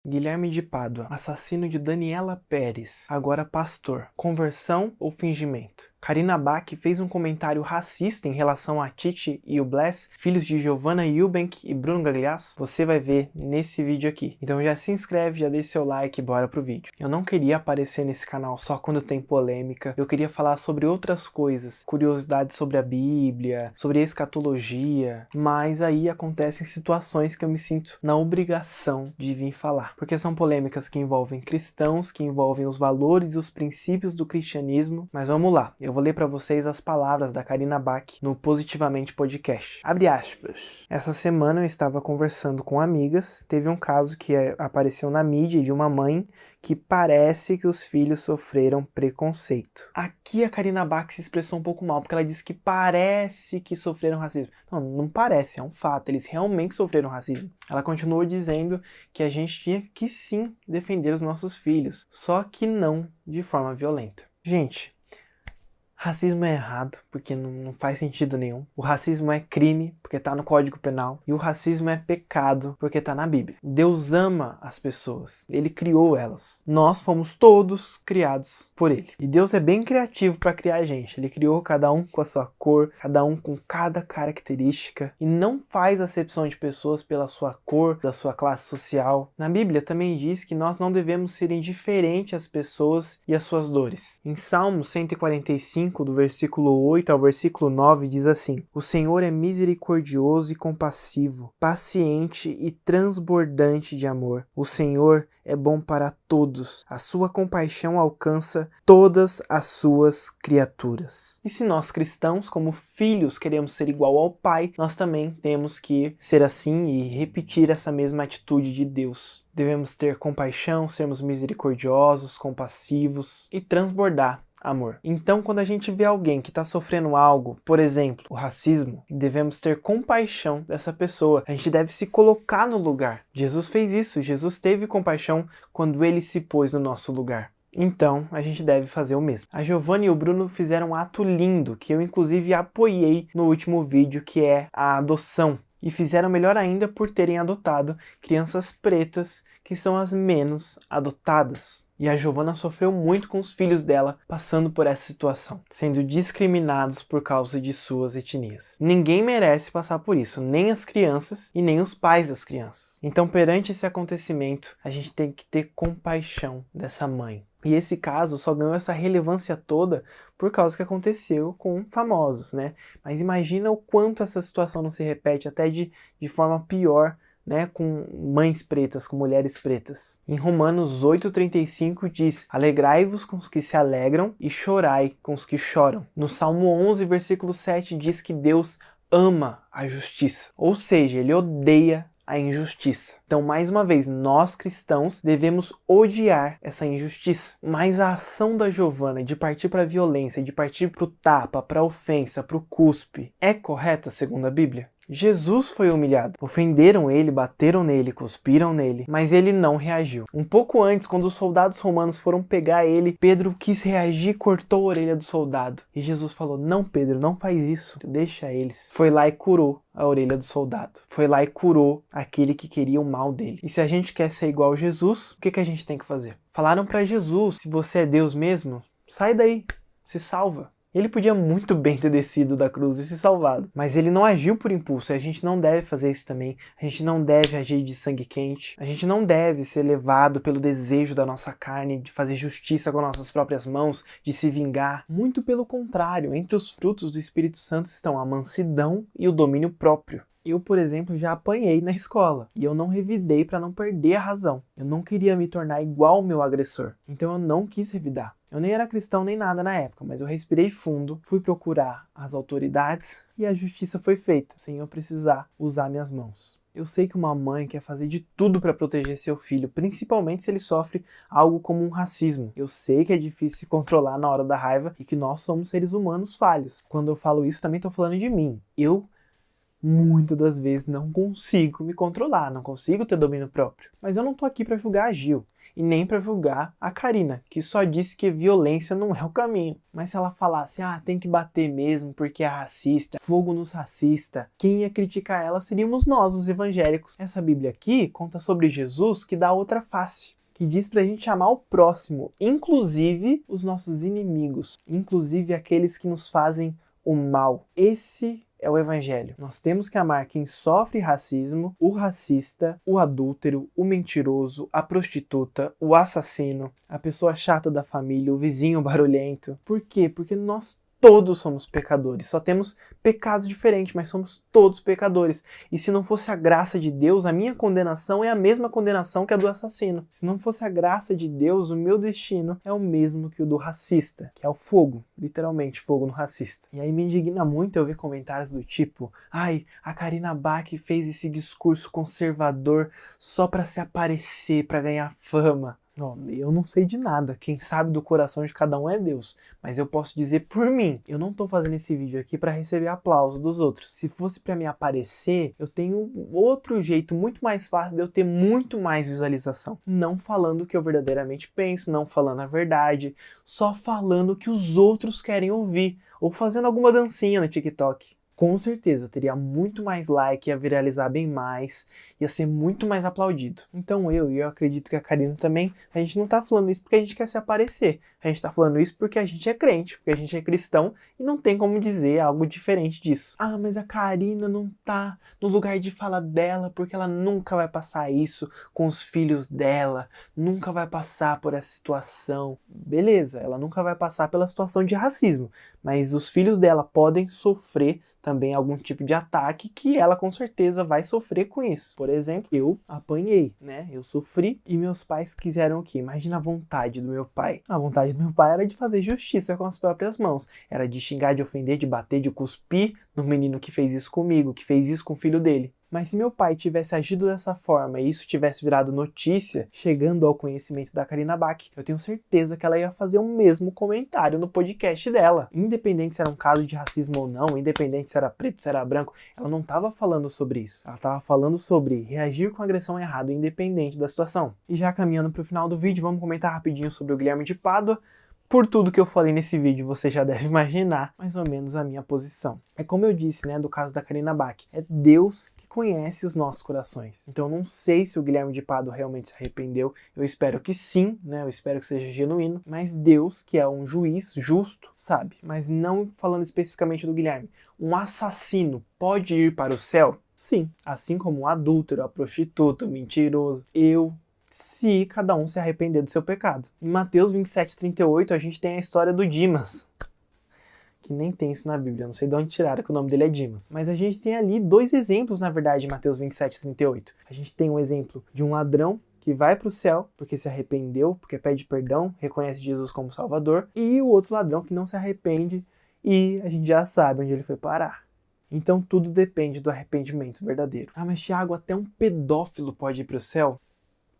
Guilherme de Pádua, assassino de Daniela Pérez, agora pastor. Conversão ou fingimento? Karina Bach fez um comentário racista em relação a Titi e o Bless, filhos de Giovanna Eubank e Bruno Gagliasso. Você vai ver nesse vídeo aqui. Então já se inscreve, já deixa seu like e bora pro vídeo. Eu não queria aparecer nesse canal só quando tem polêmica. Eu queria falar sobre outras coisas, curiosidades sobre a Bíblia, sobre escatologia, mas aí acontecem situações que eu me sinto na obrigação de vir falar. Porque são polêmicas que envolvem cristãos, que envolvem os valores e os princípios do cristianismo. Mas vamos lá. Eu vou ler para vocês as palavras da Karina Bach no Positivamente Podcast. Abre aspas. Essa semana eu estava conversando com amigas, teve um caso que apareceu na mídia de uma mãe que parece que os filhos sofreram preconceito. Aqui a Karina Bach se expressou um pouco mal, porque ela disse que parece que sofreram racismo. Não, não parece, é um fato, eles realmente sofreram racismo. Ela continuou dizendo que a gente tinha que sim defender os nossos filhos, só que não de forma violenta. Gente, racismo é errado, porque não faz sentido nenhum. O racismo é crime, porque tá no Código Penal. E o racismo é pecado, porque tá na Bíblia. Deus ama as pessoas. Ele criou elas. Nós fomos todos criados por Ele. E Deus é bem criativo para criar a gente. Ele criou cada um com a sua cor, cada um com cada característica. E não faz acepção de pessoas pela sua cor, da sua classe social. Na Bíblia também diz que nós não devemos ser indiferentes às pessoas e às suas dores. Em Salmo 145, do versículo 8 ao versículo 9, diz assim: O Senhor é misericordioso e compassivo, paciente e transbordante de amor. O Senhor é bom para todos. A sua compaixão alcança todas as suas criaturas. E se nós cristãos, como filhos, queremos ser igual ao Pai, nós também temos que ser assim e repetir essa mesma atitude de Deus. Devemos ter compaixão, sermos misericordiosos, compassivos e transbordar amor. Então, quando a gente vê alguém que está sofrendo algo, por exemplo, o racismo, devemos ter compaixão dessa pessoa. A gente deve se colocar no lugar. Jesus fez isso. Jesus teve compaixão quando ele se pôs no nosso lugar. Então, a gente deve fazer o mesmo. A Giovanna e o Bruno fizeram um ato lindo, que eu inclusive apoiei no último vídeo, que é a adoção. E fizeram melhor ainda por terem adotado crianças pretas, que são as menos adotadas. E a Giovanna sofreu muito com os filhos dela passando por essa situação, sendo discriminados por causa de suas etnias. Ninguém merece passar por isso, nem as crianças e nem os pais das crianças. Então, perante esse acontecimento, a gente tem que ter compaixão dessa mãe. E esse caso só ganhou essa relevância toda por causa que aconteceu com famosos, né? Mas imagina o quanto essa situação não se repete até de forma pior, né, com mães pretas, com mulheres pretas. Em Romanos 8,35 diz: Alegrai-vos com os que se alegram e chorai com os que choram. No Salmo 11, versículo 7 diz que Deus ama a justiça, ou seja, Ele odeia a injustiça. Então, mais uma vez, nós cristãos devemos odiar essa injustiça. Mas a ação da Giovanna de partir para a violência, de partir para o tapa, para a ofensa, para o cuspe, é correta segundo a Bíblia? Jesus foi humilhado. Ofenderam ele, bateram nele, cuspiram nele, mas ele não reagiu. Um pouco antes, quando os soldados romanos foram pegar ele, Pedro quis reagir e cortou a orelha do soldado. E Jesus falou: Não, Pedro, não faz isso, deixa eles. Foi lá e curou a orelha do soldado. Foi lá e curou aquele que queria o mal dele. E se a gente quer ser igual a Jesus, o que a gente tem que fazer? Falaram para Jesus: Se você é Deus mesmo, sai daí, se salva. Ele podia muito bem ter descido da cruz e se salvado, mas ele não agiu por impulso, e a gente não deve fazer isso também. A gente não deve agir de sangue quente, a gente não deve ser levado pelo desejo da nossa carne, de fazer justiça com nossas próprias mãos, de se vingar. Muito pelo contrário, entre os frutos do Espírito Santo estão a mansidão e o domínio próprio. Eu, por exemplo, já apanhei na escola e eu não revidei para não perder a razão. Eu não queria me tornar igual ao meu agressor, então eu não quis revidar. Eu nem era cristão nem nada na época, mas eu respirei fundo, fui procurar as autoridades e a justiça foi feita, sem eu precisar usar minhas mãos. Eu sei que uma mãe quer fazer de tudo para proteger seu filho, principalmente se ele sofre algo como um racismo. Eu sei que é difícil se controlar na hora da raiva e que nós somos seres humanos falhos. Quando eu falo isso, também estou falando de mim. Eu muitas das vezes não consigo me controlar, não consigo ter domínio próprio. Mas eu não tô aqui para julgar a Gil. E nem para julgar a Karina, que só disse que violência não é o caminho. Mas se ela falasse, tem que bater mesmo porque é racista, fogo nos racistas, quem ia criticar ela seríamos nós, os evangélicos. Essa Bíblia aqui conta sobre Jesus que dá outra face, que diz pra gente amar o próximo, inclusive os nossos inimigos, inclusive aqueles que nos fazem o mal. Esse é o evangelho. Nós temos que amar quem sofre racismo, o racista, o adúltero, o mentiroso, a prostituta, o assassino, a pessoa chata da família, o vizinho barulhento. Por quê? Porque nós todos somos pecadores. Só temos pecados diferentes, mas somos todos pecadores. E se não fosse a graça de Deus, a minha condenação é a mesma condenação que a do assassino. Se não fosse a graça de Deus, o meu destino é o mesmo que o do racista, que é o fogo, literalmente fogo no racista. E aí me indigna muito eu ver comentários do tipo, a Karina Bach fez esse discurso conservador só para se aparecer, para ganhar fama. Eu não sei de nada, quem sabe do coração de cada um é Deus, mas eu posso dizer por mim, eu não tô fazendo esse vídeo aqui para receber aplausos dos outros. Se fosse para me aparecer, eu tenho outro jeito muito mais fácil de eu ter muito mais visualização. Não falando o que eu verdadeiramente penso, não falando a verdade, só falando o que os outros querem ouvir, ou fazendo alguma dancinha no TikTok. Com certeza eu teria muito mais like, ia viralizar bem mais, ia ser muito mais aplaudido. Então eu acredito que a Karina também, a gente não tá falando isso porque a gente quer se aparecer. A gente tá falando isso porque a gente é crente, porque a gente é cristão e não tem como dizer algo diferente disso. Mas a Karina não tá no lugar de fala dela porque ela nunca vai passar isso com os filhos dela, nunca vai passar por essa situação. Beleza, ela nunca vai passar pela situação de racismo, mas os filhos dela podem sofrer também algum tipo de ataque que ela com certeza vai sofrer com isso. Por exemplo, eu apanhei, né? Eu sofri e meus pais quiseram o quê? Imagina a vontade do meu pai. A vontade do meu pai era de fazer justiça com as próprias mãos. Era de xingar, de ofender, de bater, de cuspir no menino que fez isso comigo, que fez isso com o filho dele. Mas se meu pai tivesse agido dessa forma e isso tivesse virado notícia, chegando ao conhecimento da Karina Bach, eu tenho certeza que ela ia fazer o mesmo comentário no podcast dela. Independente se era um caso de racismo ou não, independente se era preto, se era branco, ela não estava falando sobre isso. Ela estava falando sobre reagir com agressão errada, independente da situação. E já caminhando para o final do vídeo, vamos comentar rapidinho sobre o Guilherme de Pádua. Por tudo que eu falei nesse vídeo, você já deve imaginar mais ou menos a minha posição. É como eu disse, né, do caso da Karina Bach. É Deus que conhece os nossos corações. Então eu não sei se o Guilherme de Pádua realmente se arrependeu. Eu espero que sim, né? Eu espero que seja genuíno. Mas Deus, que é um juiz justo, sabe. Mas não falando especificamente do Guilherme. Um assassino pode ir para o céu? Sim. Assim como um adúltero, a prostituta, o mentiroso. Se cada um se arrepender do seu pecado. Em Mateus 27:38, a gente tem a história do Dimas, que nem tem isso na Bíblia, não sei de onde tiraram que o nome dele é Dimas. Mas a gente tem ali dois exemplos, na verdade, em Mateus 27:38. A gente tem um exemplo de um ladrão que vai para o céu porque se arrependeu, porque pede perdão, reconhece Jesus como Salvador, e o outro ladrão que não se arrepende e a gente já sabe onde ele foi parar. Então tudo depende do arrependimento verdadeiro. Mas Thiago, até um pedófilo pode ir para o céu?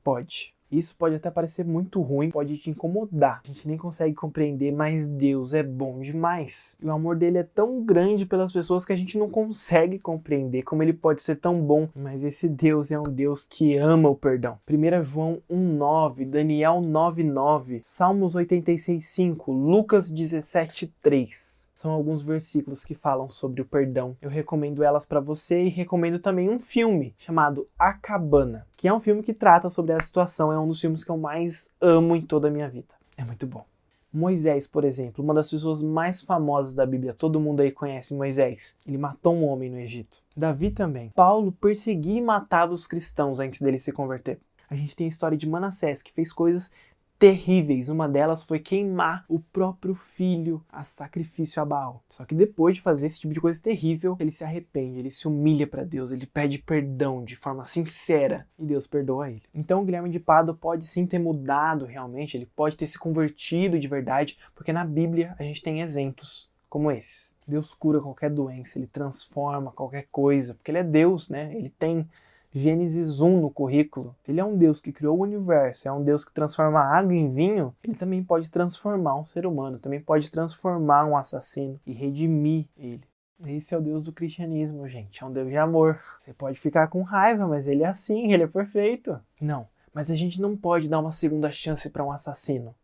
Pode. Isso pode até parecer muito ruim, pode te incomodar. A gente nem consegue compreender, mas Deus é bom demais. E o amor dele é tão grande pelas pessoas que a gente não consegue compreender como ele pode ser tão bom. Mas esse Deus é um Deus que ama o perdão. 1 João 1:9, Daniel 9:9, Salmos 86:5, Lucas 17:3. São alguns versículos que falam sobre o perdão. Eu recomendo elas para você e recomendo também um filme chamado A Cabana, que é um filme que trata sobre a situação, é um dos filmes que eu mais amo em toda a minha vida. É muito bom. Moisés, por exemplo, uma das pessoas mais famosas da Bíblia, todo mundo aí conhece Moisés. Ele matou um homem no Egito. Davi também. Paulo perseguia e matava os cristãos antes dele se converter. A gente tem a história de Manassés, que fez coisas terríveis. Uma delas foi queimar o próprio filho a sacrifício a Baal. Só que depois de fazer esse tipo de coisa terrível, ele se arrepende, ele se humilha para Deus, ele pede perdão de forma sincera e Deus perdoa ele. Então o Guilherme de Pádua pode sim ter mudado realmente, ele pode ter se convertido de verdade, porque na Bíblia a gente tem exemplos como esses. Deus cura qualquer doença, ele transforma qualquer coisa, porque ele é Deus, né? Ele tem Gênesis 1 no currículo. Ele é um Deus que criou o universo, é um Deus que transforma água em vinho. Ele também pode transformar um ser humano, também pode transformar um assassino e redimir ele. Esse é o Deus do cristianismo, gente. É um Deus de amor. Você pode ficar com raiva, mas ele é assim, ele é perfeito. Não, mas a gente não pode dar uma segunda chance para um assassino.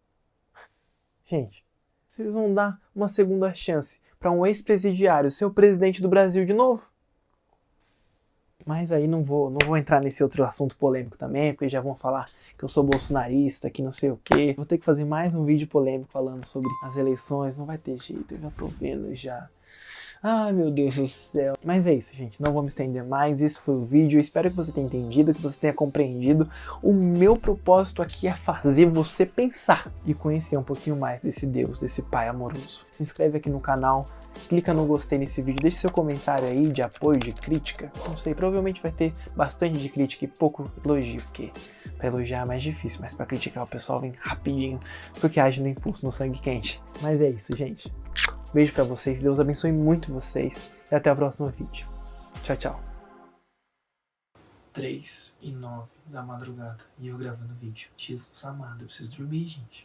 Gente, vocês vão dar uma segunda chance para um ex-presidiário ser o presidente do Brasil de novo? Mas aí não vou entrar nesse outro assunto polêmico também, porque já vão falar que eu sou bolsonarista, que não sei o quê. Vou ter que fazer mais um vídeo polêmico falando sobre as eleições, não vai ter jeito, eu já tô vendo já. Ai, meu Deus do céu. Mas é isso, gente. Não vou me estender mais. Esse foi o vídeo. Eu espero que você tenha entendido, que você tenha compreendido. O meu propósito aqui é fazer você pensar e conhecer um pouquinho mais desse Deus, desse Pai amoroso. Se inscreve aqui no canal. Clica no gostei nesse vídeo, deixe seu comentário aí de apoio, de crítica. Não sei, provavelmente vai ter bastante de crítica e pouco elogio, porque pra elogiar é mais difícil, mas pra criticar o pessoal vem rapidinho, porque age no impulso, no sangue quente. Mas é isso, gente. Beijo pra vocês, Deus abençoe muito vocês e até o próximo vídeo. Tchau, tchau. 3:09 da madrugada e eu gravando vídeo. Jesus amado, eu preciso dormir, gente.